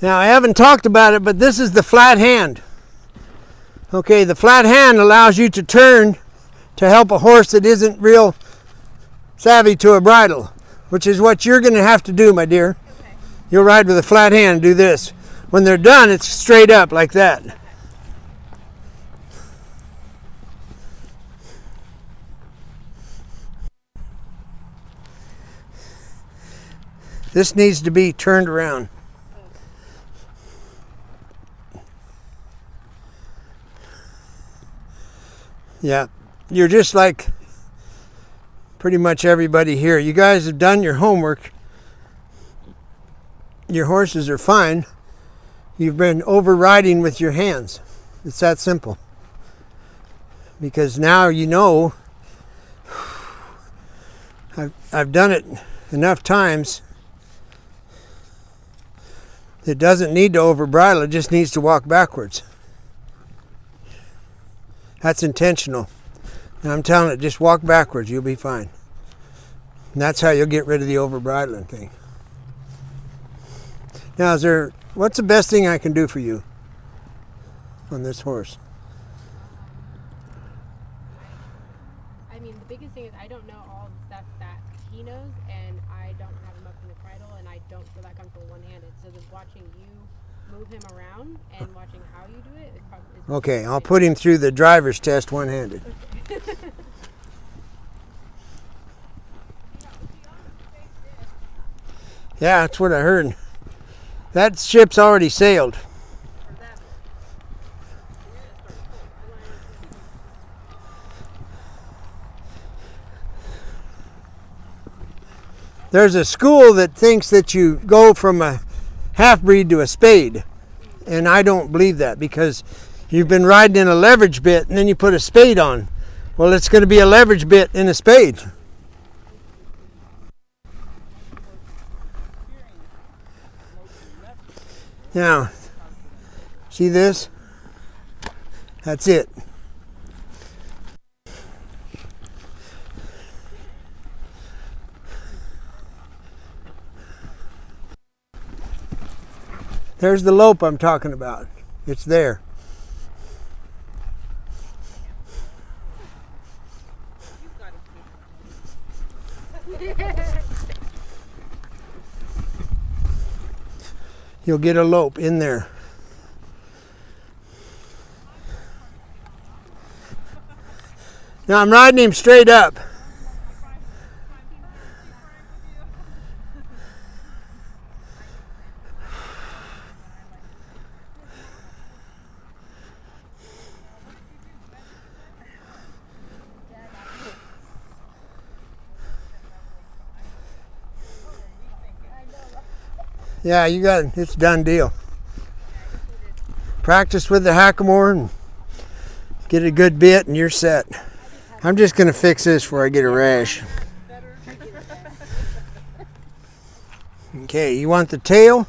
Now, I haven't talked about it, but this is the flat hand. Okay, the flat hand allows you to turn to help a horse that isn't real savvy to a bridle, which is what you're going to have to do, my dear. Okay. You'll ride with a flat hand and do this. When they're done, it's straight up like that. Okay. This needs to be turned around. Yeah, you're just like pretty much everybody here. You guys have done your homework. Your horses are fine. You've been overriding with your hands. It's that simple. Because now you know, I've done it enough times. It doesn't need to over bridle, it just needs to walk backwards. That's intentional. And I'm telling it, just walk backwards, you'll be fine. And that's how you'll get rid of the over bridling thing. Now, what's the best thing I can do for you on this horse? I mean, the biggest thing is I don't know all the stuff that he knows, and I don't have him up in the bridle, and I don't feel that comfortable one-handed. So just watching you move him around and watching how you do it is probably... Okay, I'll put him through the driver's test one-handed. Okay. Yeah, that's what I heard. That ship's already sailed. There's a school that thinks that you go from a half-breed to a spade. And I don't believe that, because you've been riding in a leverage bit and then you put a spade on. Well, it's going to be a leverage bit in a spade. Now, see this? That's it. There's the lope I'm talking about. It's there. You'll get a lope in there. Now I'm riding him straight up. Yeah, you got it. It's a done deal. Practice with the Hackamore and get a good bit and you're set. I'm just going to fix this before I get a rash. Okay, you want the tail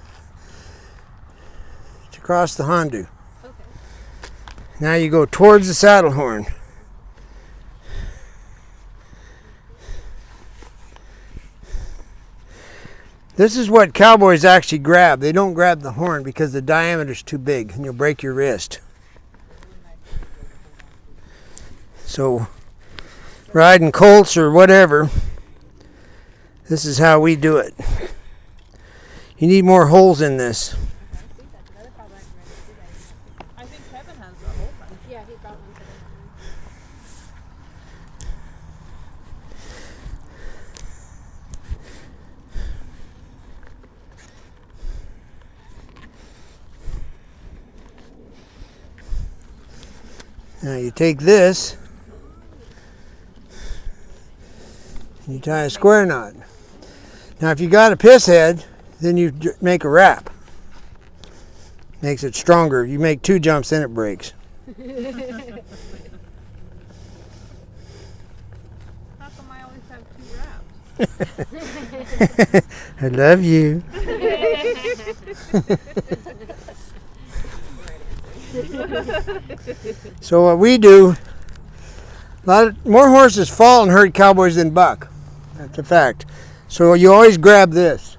to cross the Hondu. Okay. Now you go towards the saddle horn. This is what cowboys actually grab. They don't grab the horn because the diameter is too big and you'll break your wrist. So, riding colts or whatever, this is how we do it. You need more holes in this. I think Kevin has a hole punch. Yeah, he brought one today. Now you take this, and you tie a square knot. Now if you got a piss head, then you make a wrap. Makes it stronger. You make 2 jumps, then it breaks. How come I always have 2 wraps? I love you. So what we do, more horses fall and hurt cowboys than buck. That's a fact. So you always grab this.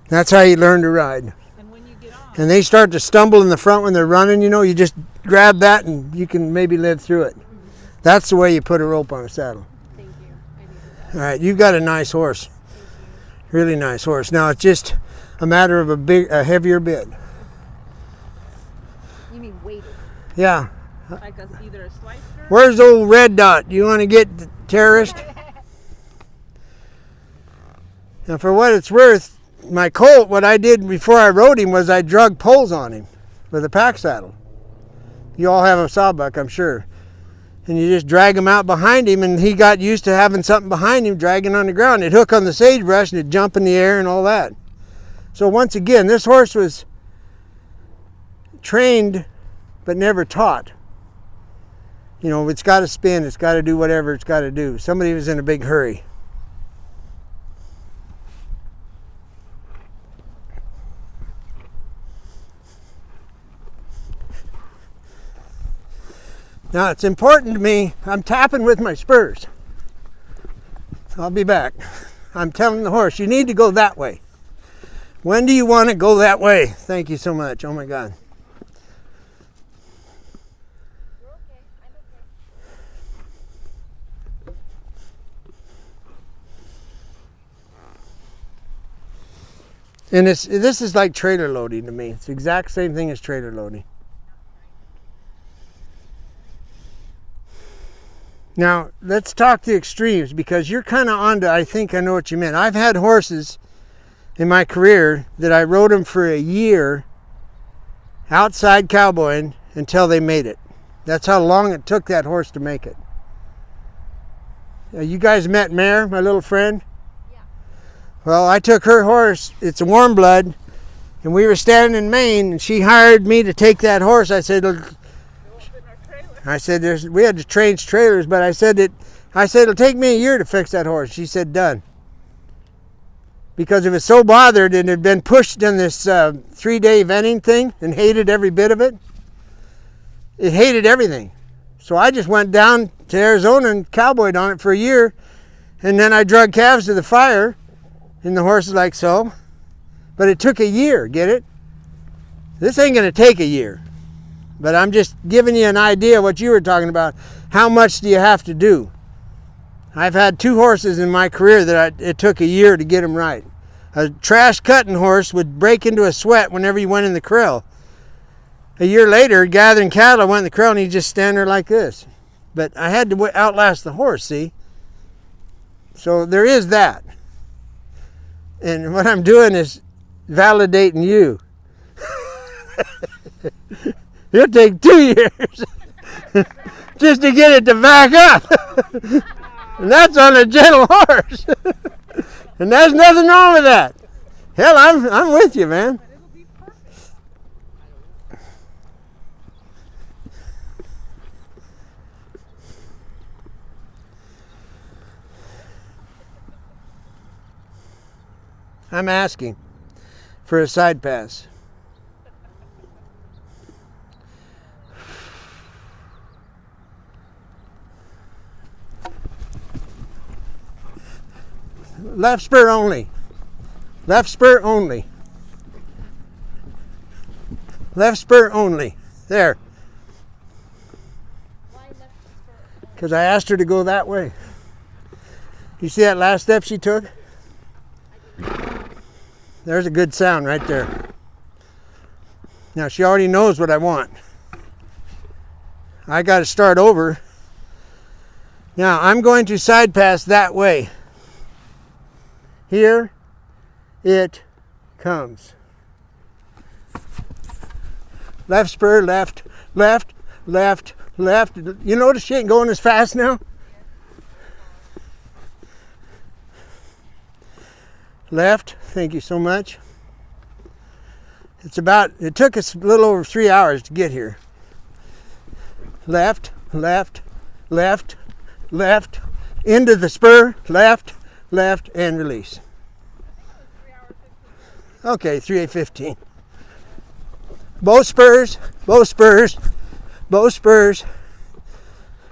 That's how you learn to ride. And when you get off, and they start to stumble in the front when they're running, you know, you just grab that and you can maybe live through it. That's the way you put a rope on a saddle. Thank you. I needed that. All right, you've got a nice horse. Really nice horse. Now it's just a matter of a heavier bit. You mean weighted? Yeah. Like either a slicer. Where's old Red Dot? You want to get the terrorist? Now, for what it's worth, my colt, what I did before I rode him was I drug poles on him with a pack saddle. You all have a sawbuck, I'm sure. And you just drag him out behind him, and he got used to having something behind him dragging on the ground. It'd hook on the sagebrush, and it'd jump in the air and all that. So once again, this horse was trained but never taught. You know, it's got to spin, it's got to do whatever it's got to do. Somebody was in a big hurry. Now it's important to me, I'm tapping with my spurs. I'll be back. I'm telling the horse, you need to go that way. When do you want to go that way? Thank you so much. Oh my God. You're okay. I'm okay. And this is like trailer loading to me. It's the exact same thing as trailer loading. Now, let's talk the extremes, because you're kind of onto, I think I know what you meant. I've had horses in my career that I rode them for a year outside cowboying until they made it. That's how long it took that horse to make it. You guys met Mare, my little friend? Yeah. Well, I took her horse, it's a warm blood, and we were standing in Maine, and she hired me to take that horse. I said, we had to change trailers, but I said it'll take me a year to fix that horse. She said, done. Because it was so bothered and had been pushed in this 3-day venting thing and hated every bit of it. It hated everything. So I just went down to Arizona and cowboyed on it for a year, and then I drug calves to the fire, and the horse is like so. But it took a year, get it? This ain't gonna take a year. But I'm just giving you an idea of what you were talking about. How much do you have to do? I've had 2 horses in my career that it took a year to get them right. A trash cutting horse would break into a sweat whenever you went in the corral. A year later, gathering cattle, I went in the corral and he'd just stand there like this. But I had to outlast the horse, see? So there is that. And what I'm doing is validating you. It'll take 2 years just to get it to back up. And that's on a gentle horse. And there's nothing wrong with that. Hell, I'm with you, man. But it'll be perfect. I'm asking for a side pass. Left spur only. Left spur only. Left spur only. There. Why left spur? Because I asked her to go that way. You see that last step she took? There's a good sound right there. Now she already knows what I want. I got to start over. Now I'm going to side pass that way. Here it comes. Left spur, left, left, left, left. You notice she ain't going as fast now? Left, thank you so much. It took us a little over 3 hours to get here. Left, left, left, left, into the spur, left, left, and release. Okay, 3:15. Both spurs, both spurs, both spurs.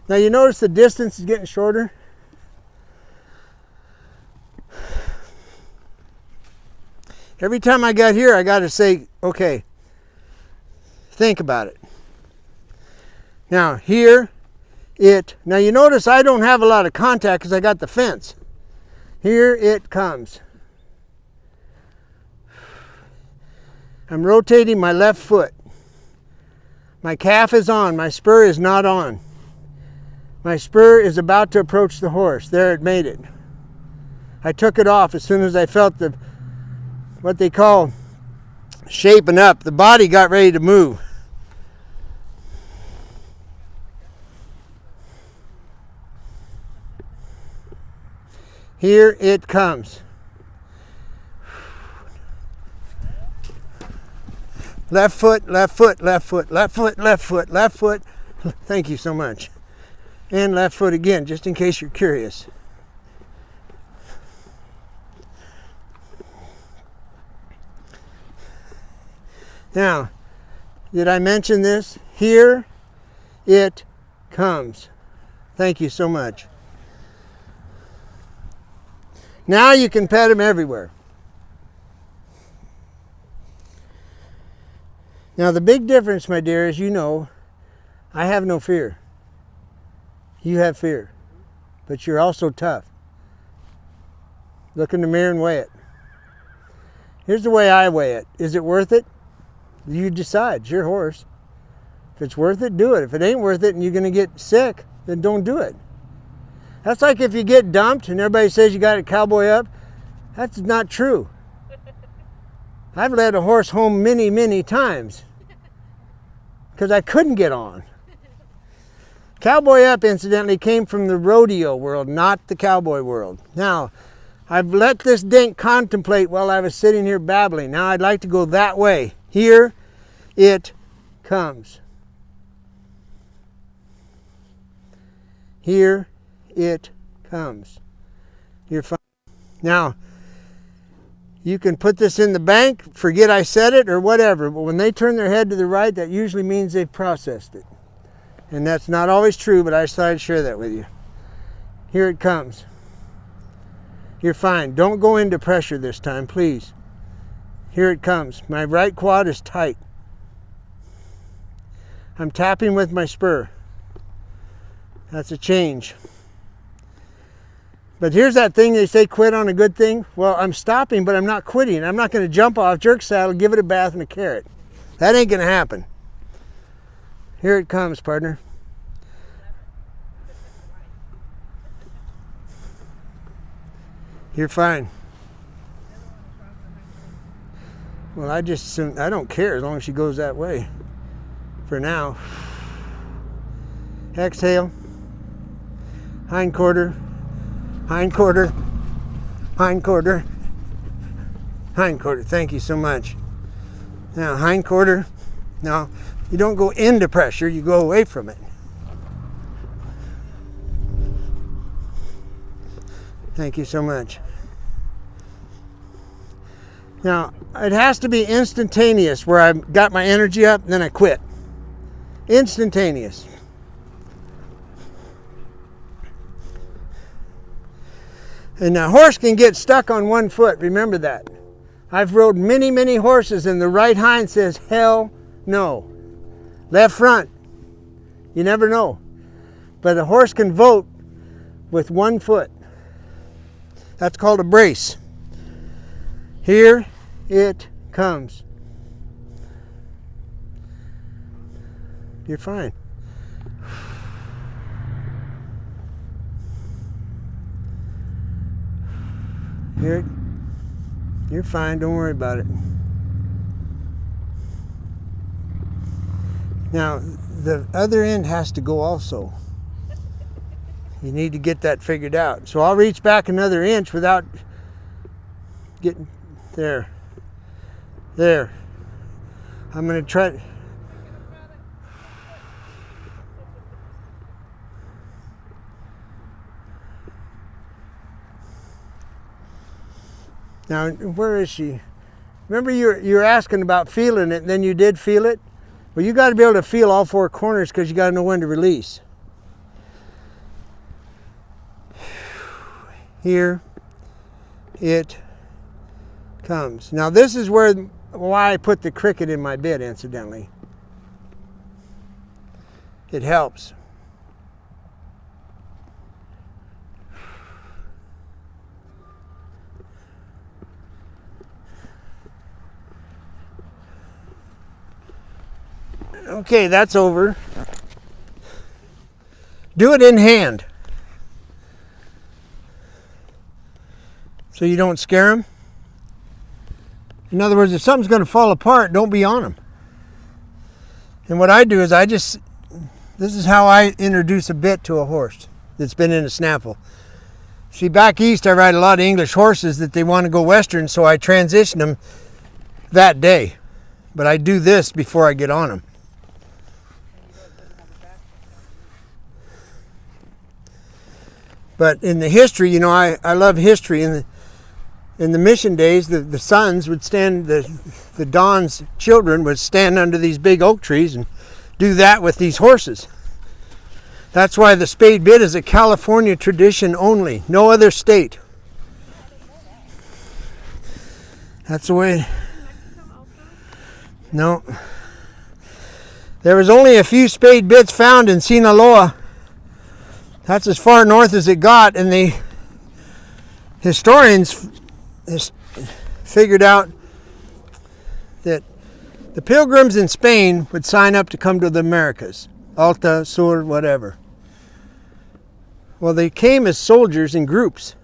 Now you notice the distance is getting shorter. Every time I got here, I got to say, okay, Think about it. Now here it, now you notice I don't have a lot of contact because I got the fence. Here it comes. I'm rotating my left foot. My calf is on, my spur is not on. My spur is about to approach the horse. There, it made it. I took it off as soon as I felt the, what they call shaping up. The body got ready to move. Here it comes. Left foot, left foot, left foot, left foot, left foot, left foot. Thank you so much. And left foot again, just in case you're curious. Now, did I mention this? Here it comes. Thank you so much. Now you can pet him everywhere. Now the big difference, my dear, is, you know, I have no fear. You have fear, but you're also tough. Look in the mirror and weigh it. Here's the way I weigh it. Is it worth it? You decide. It's your horse. If it's worth it, do it. If it ain't worth it and you're going to get sick, then don't do it. That's like if you get dumped and everybody says you got to cowboy up. That's not true. I've led a horse home many, many times because I couldn't get on. Cowboy up, incidentally, came from the rodeo world, not the cowboy world. Now, I've let this dink contemplate while I was sitting here babbling. Now I'd like to go that way. Here it comes. Here it comes. You're fine. Now, you can put this in the bank, forget I said it, or whatever, but when they turn their head to the right, that usually means they've processed it. And that's not always true, but I just thought I'd share that with you. Here it comes. You're fine. Don't go into pressure this time, please. Here it comes. My right quad is tight. I'm tapping with my spur. That's a change. But here's that thing they say, quit on a good thing. Well, I'm stopping, but I'm not quitting. I'm not going to jump off, jerk saddle, give it a bath and a carrot. That ain't going to happen. Here it comes, partner. You're fine. Well, I don't care as long as she goes that way. For now. Exhale. Hind quarter. Hind quarter. Hind quarter. Hind quarter. Thank you so much. Now, hind quarter. Now, you don't go into pressure, you go away from it. Thank you so much. Now, it has to be instantaneous where I got my energy up and then I quit. Instantaneous. And a horse can get stuck on one foot, remember that. I've rode many, many horses and the right hind says, hell no. Left front, you never know. But a horse can vote with one foot. That's called a brace. Here it comes. You're fine. You're fine, don't worry about it. Now, the other end has to go also. You need to get that figured out. So I'll reach back another inch without getting there. There. I'm going to try. Now, where is she? Remember you were asking about feeling it, and then you did feel it? Well, you got to be able to feel all four corners because you got to know when to release. Here it comes. Now this is why I put the cricket in my bit, incidentally. It helps. Okay, that's over. Do it in hand, so you don't scare them. In other words, if something's going to fall apart, don't be on them. And what I do is this is how I introduce a bit to a horse that's been in a snaffle. See, back east I ride a lot of English horses that they want to go western, so I transition them that day. But I do this before I get on them. But in the history, you know, I love history. In the mission days, the sons would stand, the Don's children would stand under these big oak trees and do that with these horses. That's why the spade bit is a California tradition only, no other state. That's the way. No. There was only a few spade bits found in Sinaloa. That's as far north as it got, and the historians figured out that the pilgrims in Spain would sign up to come to the Americas, Alta, Sur, whatever. Well, they came as soldiers in groups.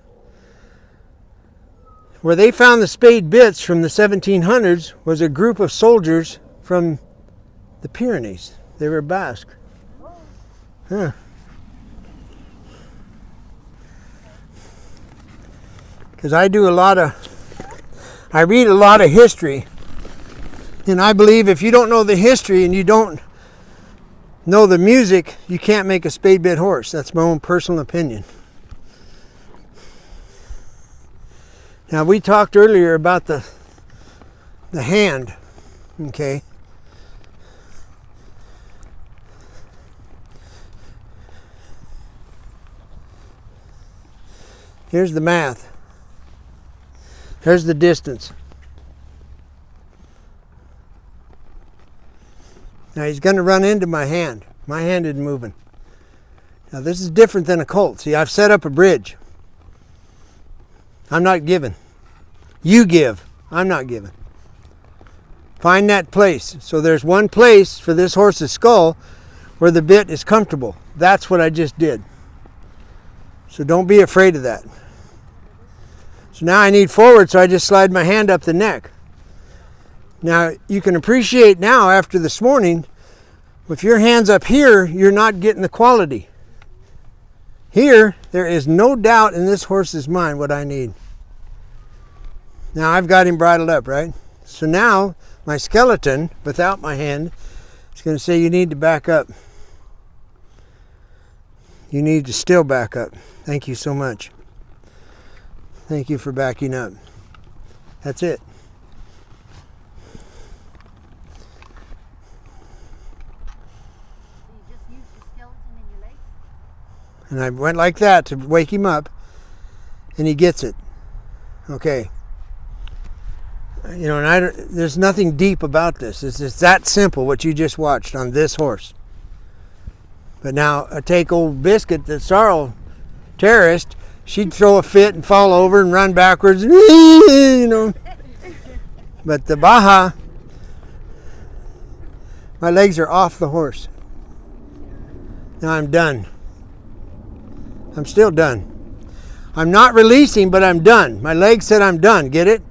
Where they found the spade bits from the 1700s was a group of soldiers from the Pyrenees. They were Basque. Huh. Because I read a lot of history. And I believe if you don't know the history and you don't know the music, you can't make a spade bit horse. That's my own personal opinion. Now, we talked earlier about the hand, okay? Here's the math. Here's the distance. Now he's going to run into my hand. My hand isn't moving. Now this is different than a colt. See, I've set up a bridge. I'm not giving. You give. I'm not giving. Find that place. So there's one place for this horse's skull where the bit is comfortable. That's what I just did. So don't be afraid of that. So now I need forward, so I just slide my hand up the neck. Now you can appreciate now after this morning, if your hand's up here, you're not getting the quality. Here, there is no doubt in this horse's mind what I need. Now I've got him bridled up, right? So now my skeleton, without my hand, is going to say you need to back up. You need to still back up. Thank you so much. Thank you for backing up. That's it. You just used the skeleton in your legs? And I went like that to wake him up, and he gets it. Okay. You know, and there's nothing deep about this. It's just that simple, what you just watched on this horse. But now, I take old Biscuit, the sorrel terrorist, she'd throw a fit and fall over and run backwards, you know. But the Baja, my legs are off the horse. Now I'm done. I'm still done. I'm not releasing, but I'm done. My leg said I'm done, get it?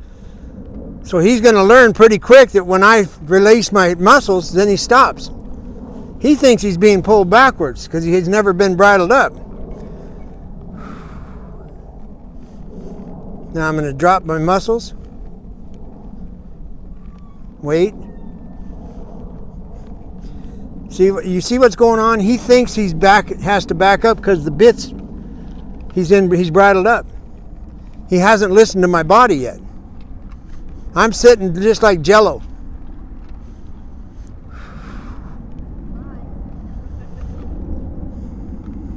So he's going to learn pretty quick that when I release my muscles, then he stops. He thinks he's being pulled backwards because he's never been bridled up. Now I'm going to drop my muscles. Wait. You see what's going on? He thinks he's has to back up because the bits he's bridled up. He hasn't listened to my body yet. I'm sitting just like Jello.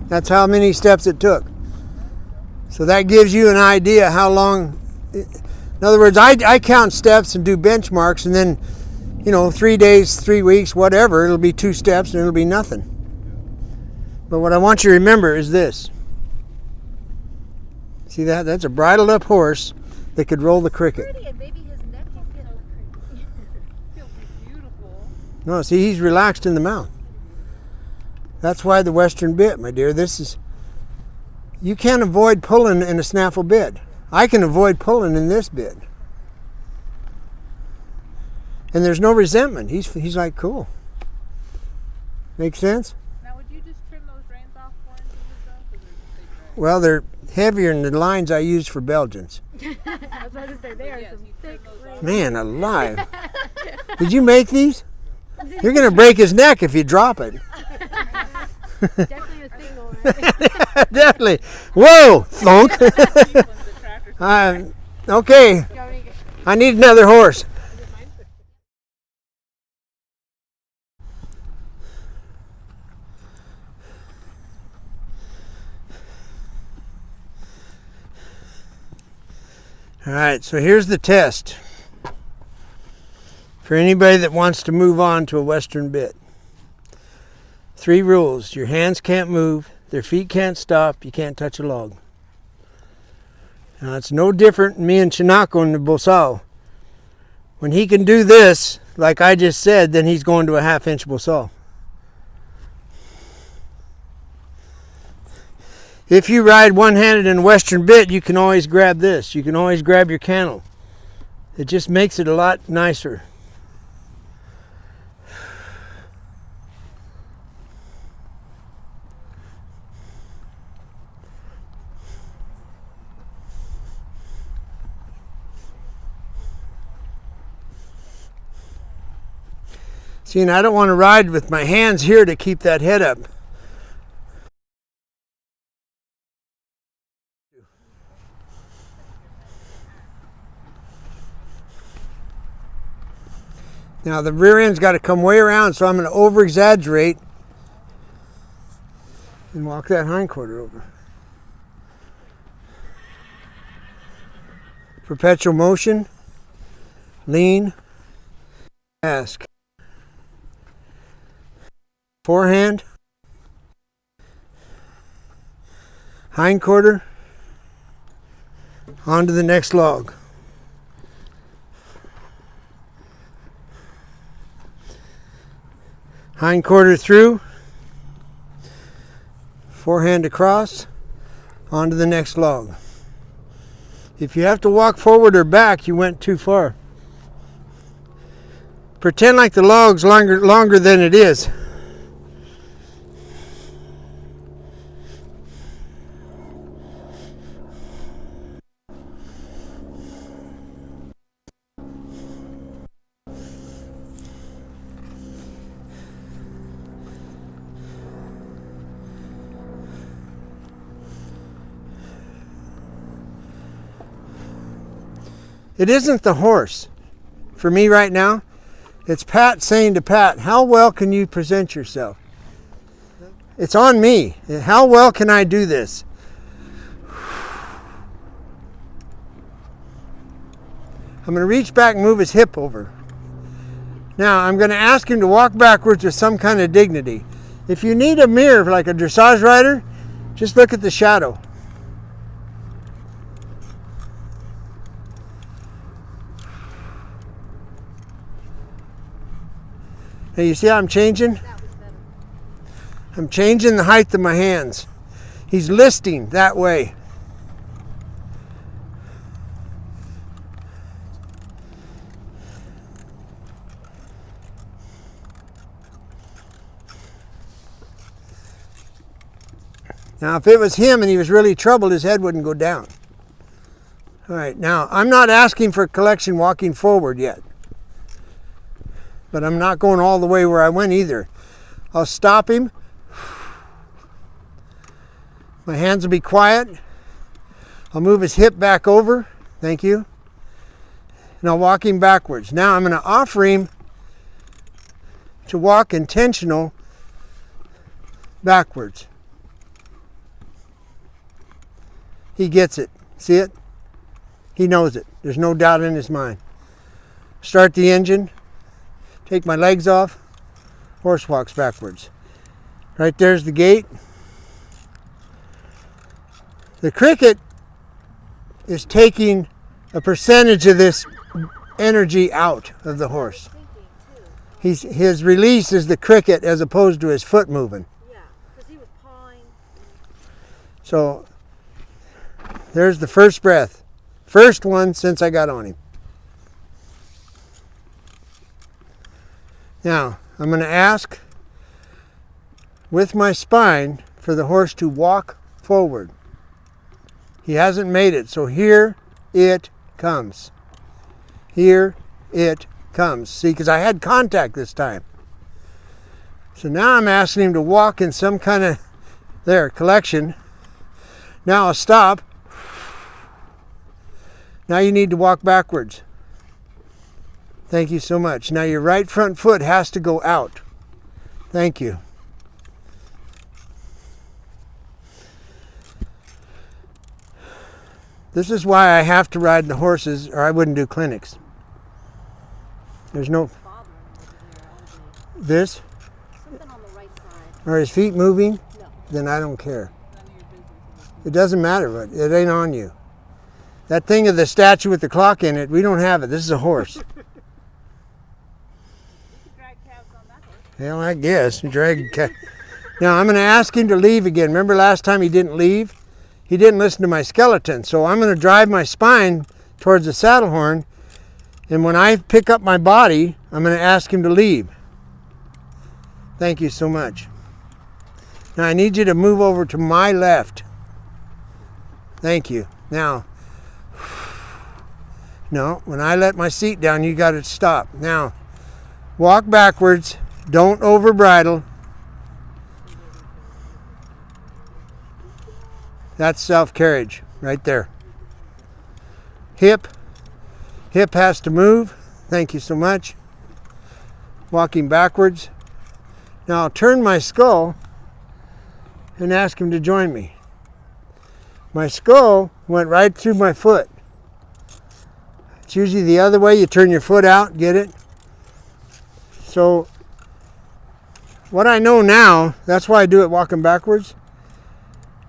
That's how many steps it took. So that gives you an idea how long. In other words, I count steps and do benchmarks, and then, 3 days, 3 weeks, whatever, it'll be 2 steps and it'll be nothing. But what I want you to remember is this. See that? That's a bridled up horse that could roll the cricket. Pretty, and maybe his neck will get all pretty. He'll be beautiful. No, see, he's relaxed in the mouth. That's why the Western bit, my dear. You can't avoid pulling in a snaffle bit. I can avoid pulling in this bit. And there's no resentment. He's like, cool. Make sense? Now, would you just trim those reins off 4 inches or so? 'Cause they're just big Well, they're heavier than the lines I use for Belgians. I was about to say they are Yes, some you trim thick those off. Man alive. Did you make these? You're going to break his neck if you drop it. Definitely a signal, right? Definitely. Whoa, thunk. reins. The tractor's Okay, Going- I need another horse. is it mine? All right, so here's the test for anybody that wants to move on to a Western bit. 3 rules. Your hands can't move, their feet can't stop, you can't touch a log. Now, it's no different than me and Chinako in the Bosal. When he can do this, like I just said, then he's going to a 1/2 inch Bosal. If you ride one-handed in a Western bit, you can always grab this. You can always grab your cantle. It just makes it a lot nicer. See, and I don't want to ride with my hands here to keep that head up. Now the rear end's got to come way around, so I'm going to over-exaggerate and walk that hindquarter over. Perpetual motion, lean, ask. Forehand, hindquarter, onto the next log. Hindquarter through, forehand across, onto the next log. If you have to walk forward or back, you went too far. Pretend like the log's longer than it is. It isn't the horse. For me right now, it's Pat saying to Pat, how well can you present yourself? It's on me. How well can I do this? I'm going to reach back and move his hip over. Now, I'm going to ask him to walk backwards with some kind of dignity. If you need a mirror like a dressage rider, just look at the shadow. Hey, you see how I'm changing? I'm changing the height of my hands. He's listing that way. Now, if it was him and he was really troubled, his head wouldn't go down. All right, now, I'm not asking for collection walking forward yet. But I'm not going all the way where I went either. I'll stop him. My hands will be quiet. I'll move his hip back over. Thank you. And I'll walk him backwards. Now I'm going to offer him to walk intentional backwards. He gets it. See it? He knows it. There's no doubt in his mind. Start the engine. Take my legs off, horse walks backwards. Right there's the gate. The cricket is taking a percentage of this energy out of the horse. His release is the cricket as opposed to his foot moving. Yeah, because he was pawing. So there's the first breath. First one since I got on him. Now, I'm going to ask with my spine for the horse to walk forward. He hasn't made it, so here it comes. Here it comes. See, because I had contact this time. So now I'm asking him to walk in some kind of, collection. Now I'll stop. Now you need to walk backwards. Thank you so much. Now your right front foot has to go out. Thank you. This is why I have to ride the horses, or I wouldn't do clinics. There's no... This? Something on the right side. Are his feet moving? No. Then I don't care. It doesn't matter, but it ain't on you. That thing of the statue with the clock in it, we don't have it. This is a horse. Drag calves on that horse. Hell, I guess. Now, I'm going to ask him to leave again. Remember last time he didn't leave? He didn't listen to my skeleton. So I'm going to drive my spine towards the saddle horn. And when I pick up my body, I'm going to ask him to leave. Thank you so much. Now, I need you to move over to my left. Thank you. Now, no, when I let my seat down, you got to stop. Now, walk backwards. Don't over bridle. That's self-carriage right there. Hip has to move. Thank you so much. Walking backwards. Now I'll turn my skull and ask him to join me. My skull went right through my foot. It's usually the other way. You turn your foot out, get it? So what I know now, that's why I do it walking backwards,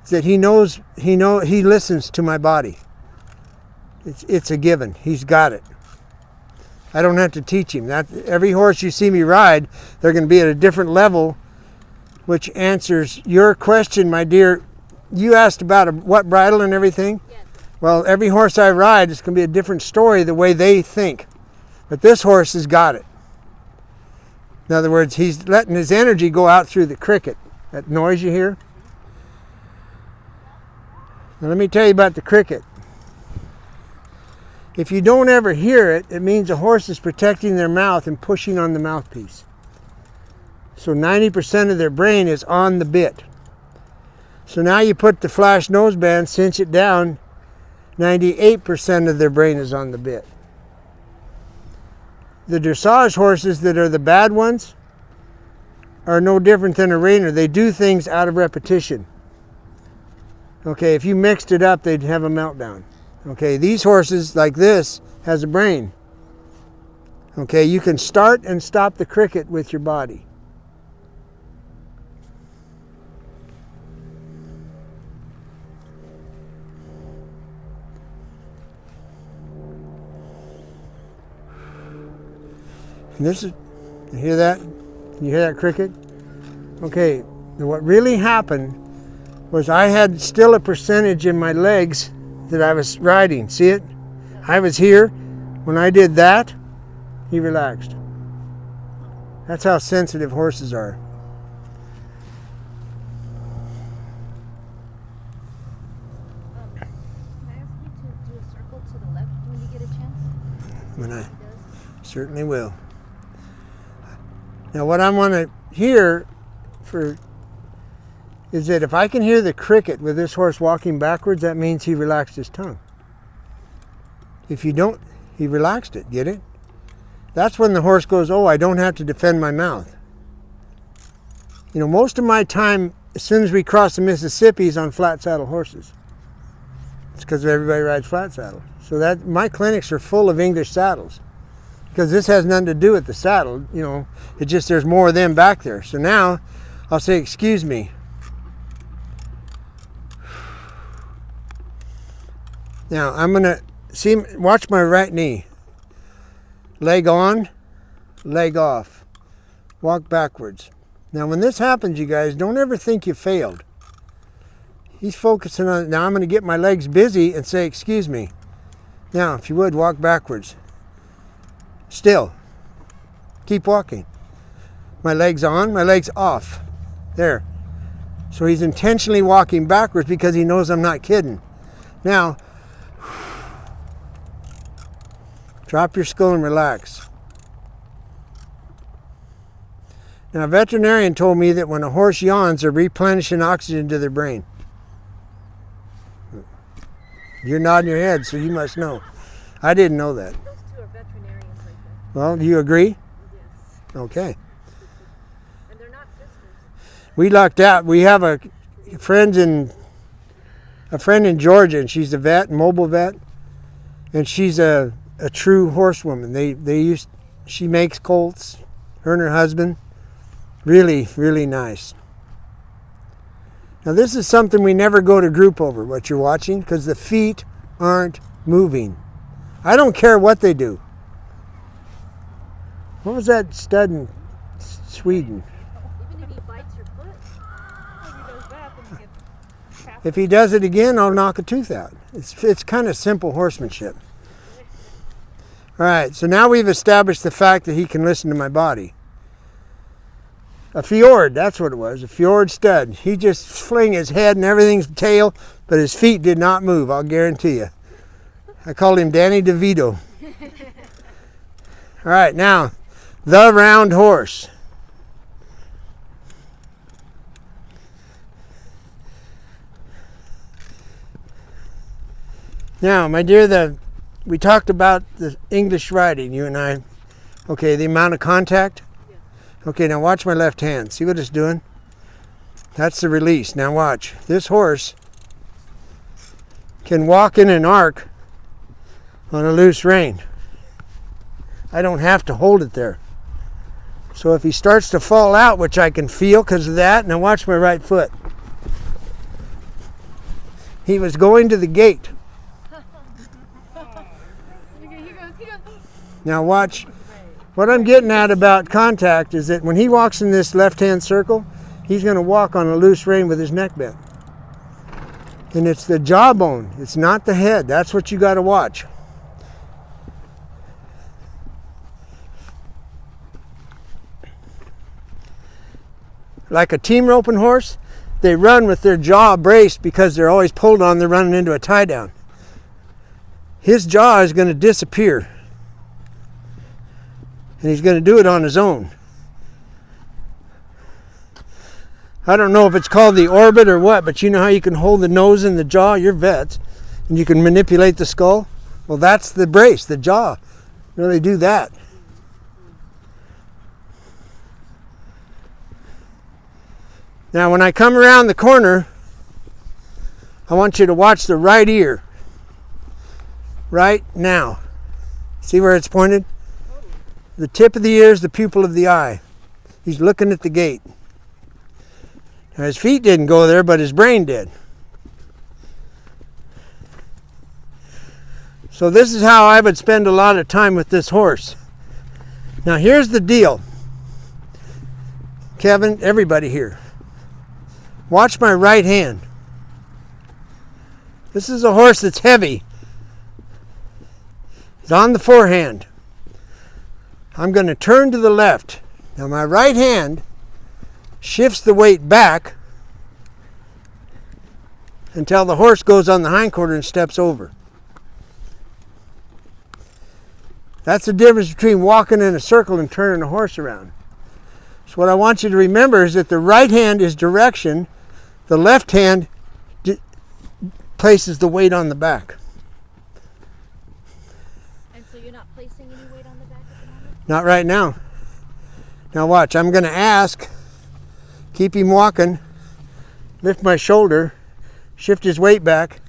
is that he listens to my body. It's a given. He's got it. I don't have to teach him. Every horse you see me ride, they're going to be at a different level, which answers your question, my dear. You asked about what bridle and everything. Yes. Well, every horse I ride, it's going to be a different story the way they think. But this horse has got it. In other words, he's letting his energy go out through the cricket. That noise you hear? Now let me tell you about the cricket. If you don't ever hear it, it means a horse is protecting their mouth and pushing on the mouthpiece. So 90% of their brain is on the bit. So now you put the flash noseband, cinch it down, 98% of their brain is on the bit. The dressage horses that are the bad ones are no different than a reiner. They do things out of repetition. Okay, if you mixed it up, they'd have a meltdown. Okay, these horses like this has a brain. Okay, you can start and stop the cricket with your body. And this is, you hear that? You hear that cricket? Okay, what really happened was I had still a percentage in my legs that I was riding. See it? I was here. When I did that, he relaxed. That's how sensitive horses are. Can I ask you to do a circle to the left when you get a chance? When I certainly will. Now what I want to hear is that if I can hear the cricket with this horse walking backwards, that means he relaxed his tongue. If you don't, he relaxed it, get it? That's when the horse goes, oh, I don't have to defend my mouth. You know, most of my time, as soon as we cross the Mississippi, is on flat saddle horses. It's because everybody rides flat saddle. So that my clinics are full of English saddles. Because this has nothing to do with the saddle, you know, it's just there's more of them back there. So now I'll say, excuse me. Now I'm going to see, watch my right knee. Leg on, leg off. Walk backwards. Now when this happens, you guys, don't ever think you failed. He's focusing on it. Now I'm going to get my legs busy and say, excuse me. Now, if you would, walk backwards. Still. Keep walking. My legs on, my legs off. There. So he's intentionally walking backwards because he knows I'm not kidding. Now, drop your skull and relax. Now, a veterinarian told me that when a horse yawns, they're replenishing oxygen to their brain. You're nodding your head, so you must know. I didn't know that. Those two are veterinarians right there. Well, do you agree? Yes. Okay. And they're not sisters. We lucked out. We have a friend in Georgia, and she's a vet, mobile vet, and she's a true horsewoman. She makes colts. Her and her husband. Really, really nice. Now this is something we never go to group over, what you're watching, because the feet aren't moving. I don't care what they do. What was that stud in Sweden? Even if he bites your foot. If he does that, then he gets half. If he does it again, I'll knock a tooth out. It's kind of simple horsemanship. All right, so now we've established the fact that he can listen to my body. A fjord, that's what it was, a fjord stud. He just fling his head and everything's tail, but his feet did not move, I'll guarantee you. I called him Danny DeVito. All right, now, the round horse. Now, my dear, we talked about the English riding, you and I. Okay, the amount of contact. Okay, now watch my left hand. See what it's doing? That's the release. Now watch. This horse can walk in an arc on a loose rein. I don't have to hold it there. So if he starts to fall out, which I can feel because of that, now watch my right foot. He was going to the gate. He goes. Now watch. What I'm getting at about contact is that when he walks in this left-hand circle, he's going to walk on a loose rein with his neck bent. And it's the jawbone. It's not the head. That's what you got to watch. Like a team roping horse, they run with their jaw braced because they're always pulled on. They're running into a tie down. His jaw is going to disappear. And he's going to do it on his own. I don't know if it's called the orbit or what, but you know how you can hold the nose and the jaw? You're vets. And you can manipulate the skull? Well, that's the brace, the jaw. Really do that. Now, when I come around the corner, I want you to watch the right ear. Right now. See where it's pointed? The tip of the ear is the pupil of the eye. He's looking at the gate. Now his feet didn't go there, but his brain did. So this is how I would spend a lot of time with this horse. Now here's the deal. Kevin, everybody here. Watch my right hand. This is a horse that's heavy. He's on the forehand. I'm going to turn to the left. Now my right hand shifts the weight back until the horse goes on the hindquarter and steps over. That's the difference between walking in a circle and turning a horse around. So what I want you to remember is that the right hand is direction, the left hand places the weight on the back. And so you're not placing any weight on the back at the moment? Not right now. Now watch, I'm going to ask, keep him walking, lift my shoulder, shift his weight back,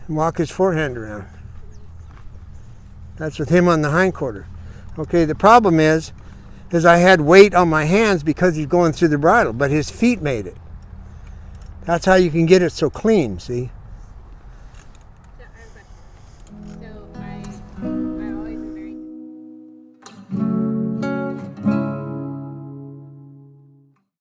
and walk his forehand around. That's with him on the hindquarter. Okay, the problem is I had weight on my hands because he's going through the bridle, but his feet made it. That's how you can get it so clean, see?